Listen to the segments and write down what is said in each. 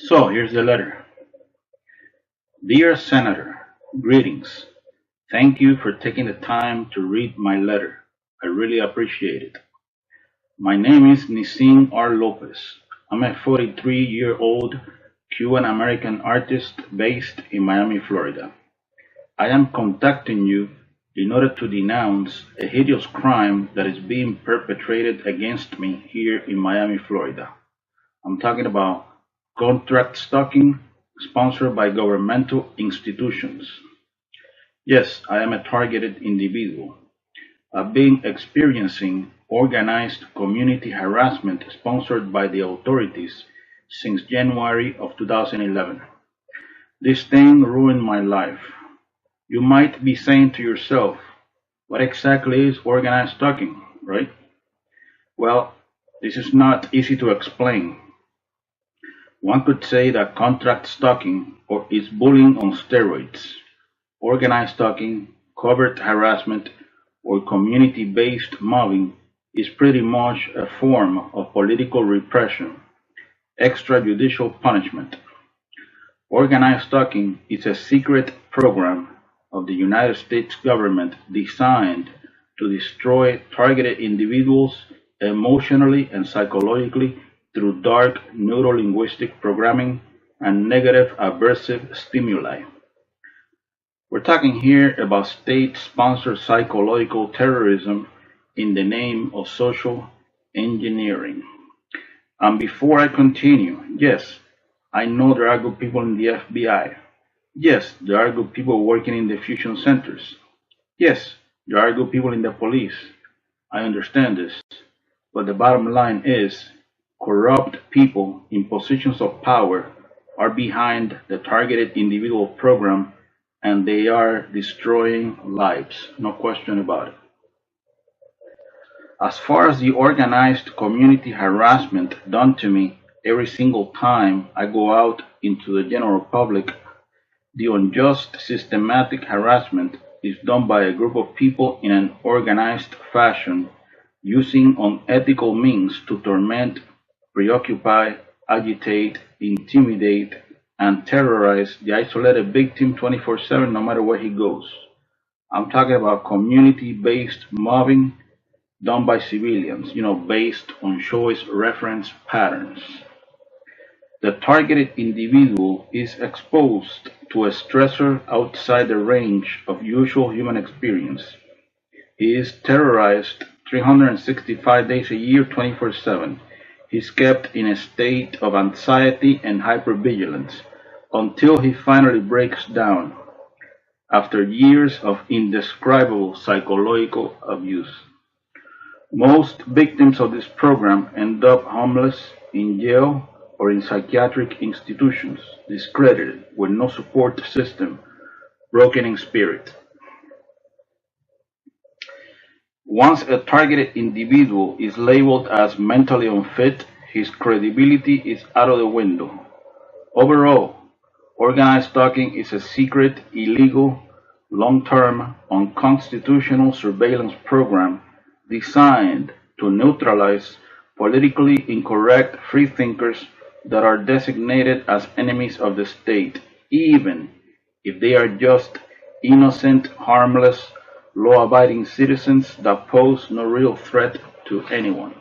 So here's the letter. Dear Senator, greetings. Thank you for taking the time to read my letter. I really appreciate it. My name is Nizin R. Lopez. I'm a 43-year-old Cuban American artist based in Miami, Florida. I am contacting you in order to denounce a hideous crime that is being perpetrated against me here in Miami, Florida. I'm talking about contract stalking sponsored by governmental institutions. Yes, I am a targeted individual. I've been experiencing organized community harassment sponsored by the authorities since January of 2011. This thing ruined my life. You might be saying to yourself, what exactly is organized stalking, right? Well, this is not easy to explain. One could say that contract stalking or is bullying on steroids. Organized stalking, covert harassment, or community-based mobbing is pretty much a form of political repression, extrajudicial punishment. Organized stalking is a secret program of the United States government designed to destroy targeted individuals emotionally and psychologically through dark neuro-linguistic programming and negative aversive stimuli. We're talking here about state-sponsored psychological terrorism in the name of social engineering. And before I continue, yes, I know there are good people in the FBI. Yes, there are good people working in the fusion centers. Yes, there are good people in the police. I understand this. But the bottom line is, corrupt people in positions of power are behind the targeted individual program and they are destroying lives, no question about it. As far as the organized community harassment done to me every single time I go out into the general public, the unjust systematic harassment is done by a group of people in an organized fashion using unethical means to torment, preoccupy, agitate, intimidate, and terrorize the isolated victim 24/7 no matter where he goes. I'm talking about community-based mobbing done by civilians, based on choice reference patterns. The targeted individual is exposed to a stressor outside the range of usual human experience. He is terrorized 365 days a year, 24/7. He is kept in a state of anxiety and hypervigilance until he finally breaks down after years of indescribable psychological abuse. Most victims of this program end up homeless, in jail, or in psychiatric institutions, discredited, with no support system, broken in spirit. Once a targeted individual is labeled as mentally unfit, his credibility is out of the window. Overall, organized stalking is a secret, illegal, long-term, unconstitutional surveillance program designed to neutralize politically incorrect freethinkers that are designated as enemies of the state, even if they are just innocent, harmless, law-abiding citizens that pose no real threat to anyone.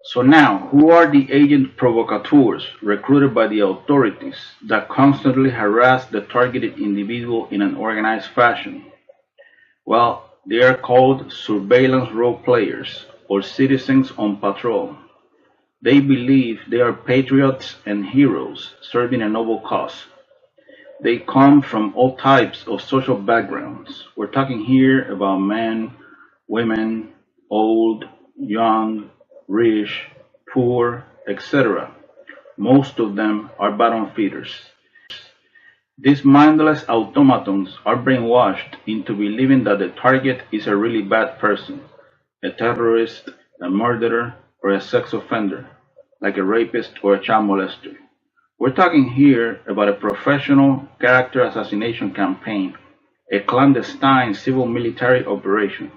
So now, who are the agent provocateurs recruited by the authorities that constantly harass the targeted individual in an organized fashion? Well, they are called surveillance role players or citizens on patrol. They believe they are patriots and heroes serving a noble cause. They come from all types of social backgrounds. We're talking here about men, women, old, young, rich, poor, etc. Most of them are bottom feeders. These mindless automatons are brainwashed into believing that the target is a really bad person, a terrorist, a murderer, or a sex offender, like a rapist or a child molester. We're talking here about a professional character assassination campaign, a clandestine civil military operation.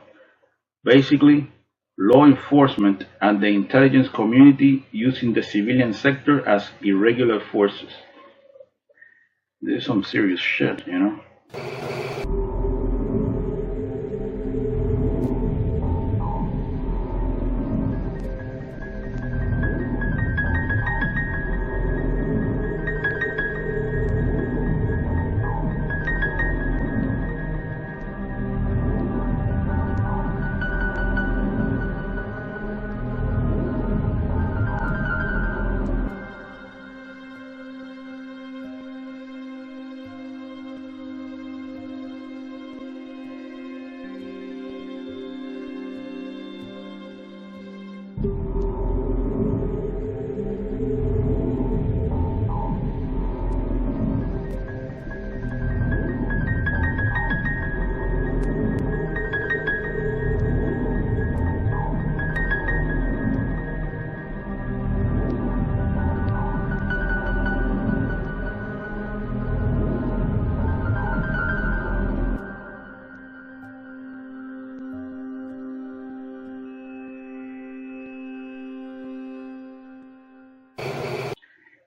Basically, law enforcement and the intelligence community using the civilian sector as irregular forces. This is some serious shit, you know?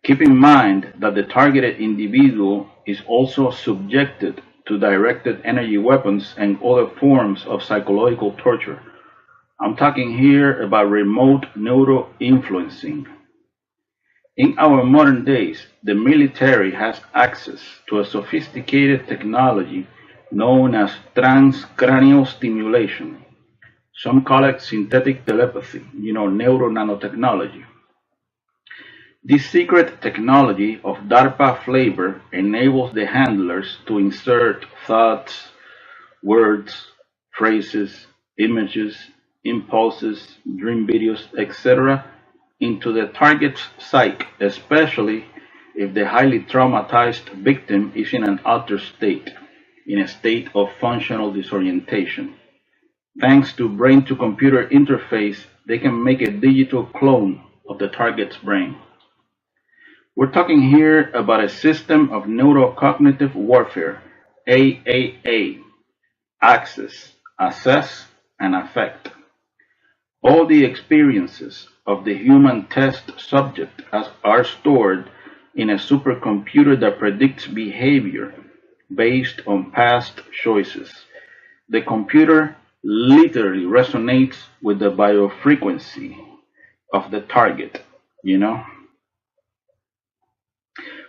Keep in mind that the targeted individual is also subjected to directed energy weapons and other forms of psychological torture. I'm talking here about remote neuro-influencing. In our modern days, the military has access to a sophisticated technology known as transcranial stimulation. Some call it synthetic telepathy, neuro nanotechnology. This secret technology of DARPA flavor enables the handlers to insert thoughts, words, phrases, images, impulses, dream videos, etc. into the target's psyche, especially if the highly traumatized victim is in an altered state, in a state of functional disorientation. Thanks to brain-to-computer interface, they can make a digital clone of the target's brain. We're talking here about a system of neurocognitive warfare, AAA, access, assess, and affect. All the experiences of the human test subject are stored in a supercomputer that predicts behavior based on past choices. The computer literally resonates with the biofrequency of the target.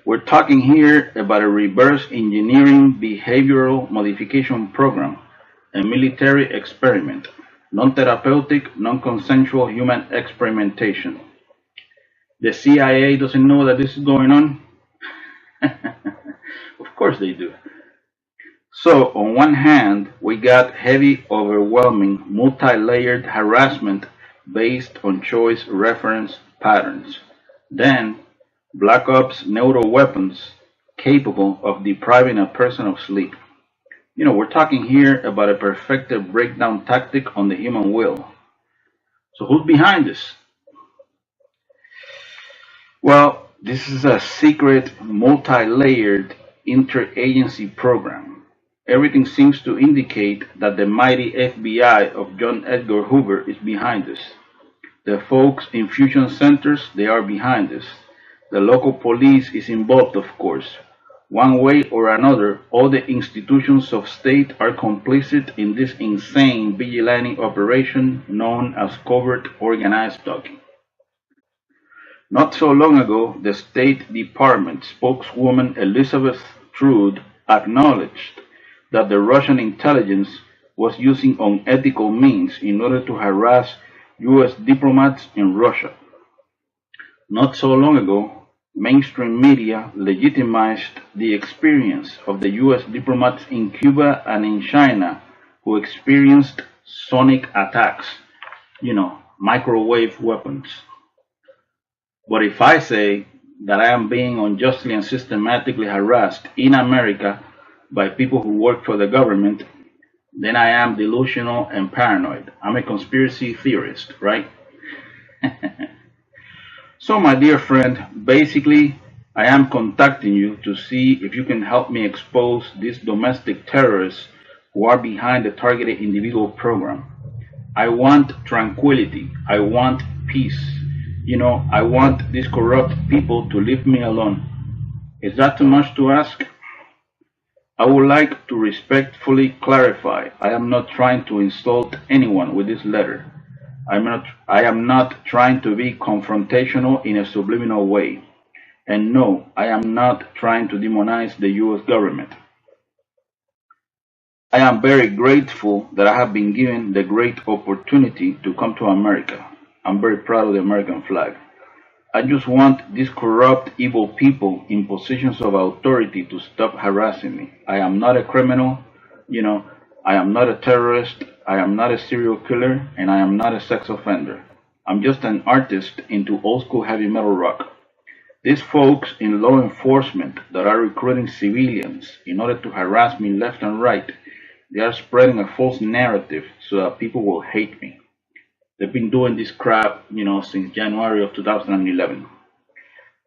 We're talking here about a reverse engineering behavioral modification program, a military experiment, non-therapeutic, non-consensual human experimentation. The CIA doesn't know that this is going on? Of course they do. So, on one hand, we got heavy, overwhelming, multi-layered harassment based on choice reference patterns. Then, Black Ops neuro weapons capable of depriving a person of sleep. We're talking here about a perfected breakdown tactic on the human will. So who's behind this? Well, this is a secret, multi-layered interagency program. Everything seems to indicate that the mighty FBI of John Edgar Hoover is behind this. The folks in fusion centers, they are behind this. The local police is involved, of course. One way or another, all the institutions of state are complicit in this insane vigilante operation known as covert organized stalking. Not so long ago, the State Department spokeswoman Elizabeth Trude acknowledged that the Russian intelligence was using unethical means in order to harass U.S. diplomats in Russia. Not so long ago, mainstream media legitimized the experience of the U.S. diplomats in Cuba and in China who experienced sonic attacks, microwave weapons. But if I say that I am being unjustly and systematically harassed in America by people who work for the government, then I am delusional and paranoid. I'm a conspiracy theorist, right? So, my dear friend, basically, I am contacting you to see if you can help me expose these domestic terrorists who are behind the targeted individual program. I want tranquility. I want peace. I want these corrupt people to leave me alone. Is that too much to ask? I would like to respectfully clarify I am not trying to insult anyone with this letter. I am not trying to be confrontational in a subliminal way. And no, I am not trying to demonize the US government. I am very grateful that I have been given the great opportunity to come to America. I'm very proud of the American flag. I just want these corrupt, evil people in positions of authority to stop harassing me. I am not a criminal, you know, I am not a terrorist, I am not a serial killer, and I am not a sex offender. I'm just an artist into old school heavy metal rock. These folks in law enforcement that are recruiting civilians in order to harass me left and right, they are spreading a false narrative so that people will hate me. They've been doing this crap, since January of 2011.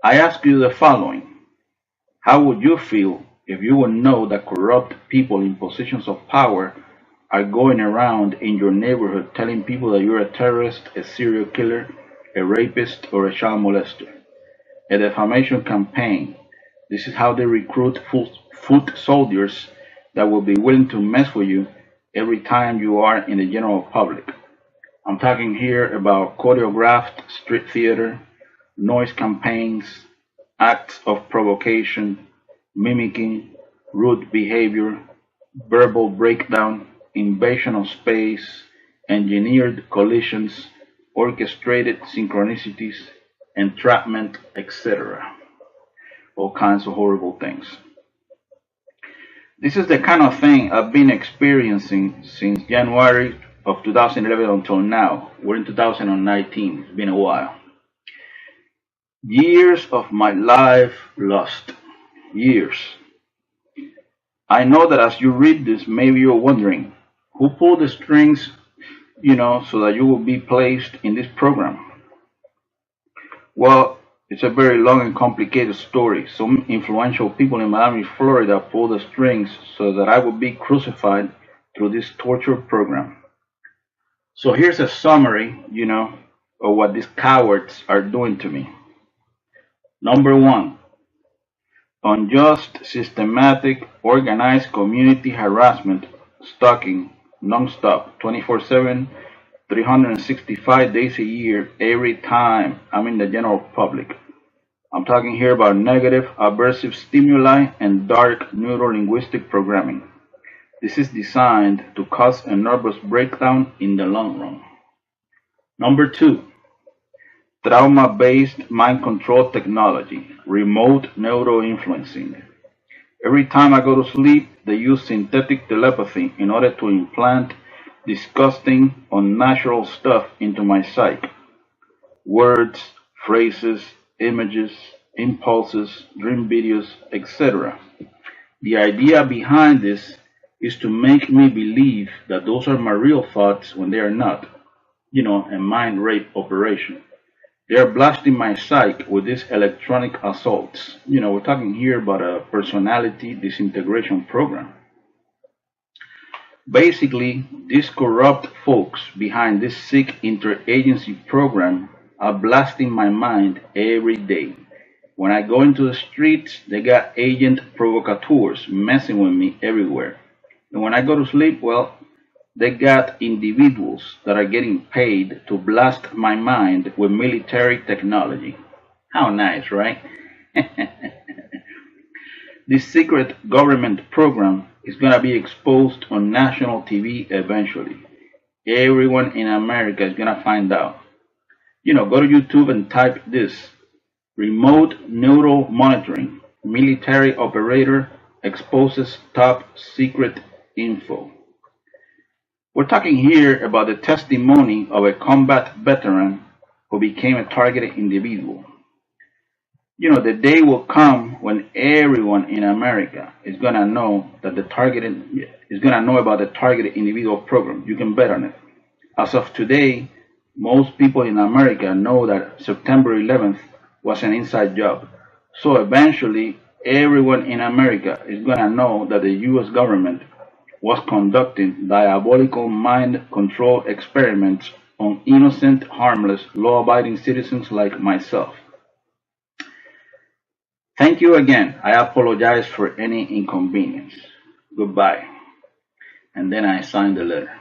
I ask you the following. How would you feel if you would know that corrupt people in positions of power are going around in your neighborhood telling people that you're a terrorist, a serial killer, a rapist, or a child molester? A defamation campaign. This is how they recruit foot soldiers that will be willing to mess with you every time you are in the general public. I'm talking here about choreographed street theater, noise campaigns, acts of provocation, mimicking, rude behavior, verbal breakdown, invasion of space, engineered collisions, orchestrated synchronicities, entrapment, etc. All kinds of horrible things. This is the kind of thing I've been experiencing since January of 2011 until now. We're in 2019. It's been a while. Years of my life lost. Years. I know that as you read this, maybe you're wondering, who pulled the strings, so that you will be placed in this program? Well, it's a very long and complicated story. Some influential people in Miami, Florida pulled the strings so that I would be crucified through this torture program. So here's a summary, of what these cowards are doing to me. Number one, unjust, systematic, organized community harassment, stalking, non-stop, 24/7, 365 days a year, every time I'm in the general public. I'm talking here about negative, aversive stimuli and dark neuro-linguistic programming. This is designed to cause a nervous breakdown in the long run. Number two, trauma-based mind control technology, remote neuro-influencing. Every time I go to sleep, they use synthetic telepathy in order to implant disgusting, unnatural stuff into my psyche. Words, phrases, images, impulses, dream videos, etc. The idea behind this is to make me believe that those are my real thoughts when they are not. A mind rape operation. They are blasting my psyche with these electronic assaults. We're talking here about a personality disintegration program. Basically, these corrupt folks behind this sick interagency program are blasting my mind every day. When I go into the streets, they got agent provocateurs messing with me everywhere. And when I go to sleep, well, they got individuals that are getting paid to blast my mind with military technology. How nice, right? This secret government program is going to be exposed on national TV eventually. Everyone in America is going to find out. Go to YouTube and type this: remote neural monitoring, military operator exposes top secret info. We're talking here about the testimony of a combat veteran who became a targeted individual. The day will come when everyone in America is gonna know that about the targeted individual program. You can bet on it. As of today, most people in America know that September 11th was an inside job. So eventually, everyone in America is going to know that the US government was conducting diabolical mind control experiments on innocent, harmless, law abiding citizens like myself. Thank you again. I apologize for any inconvenience. Goodbye. And then I signed the letter.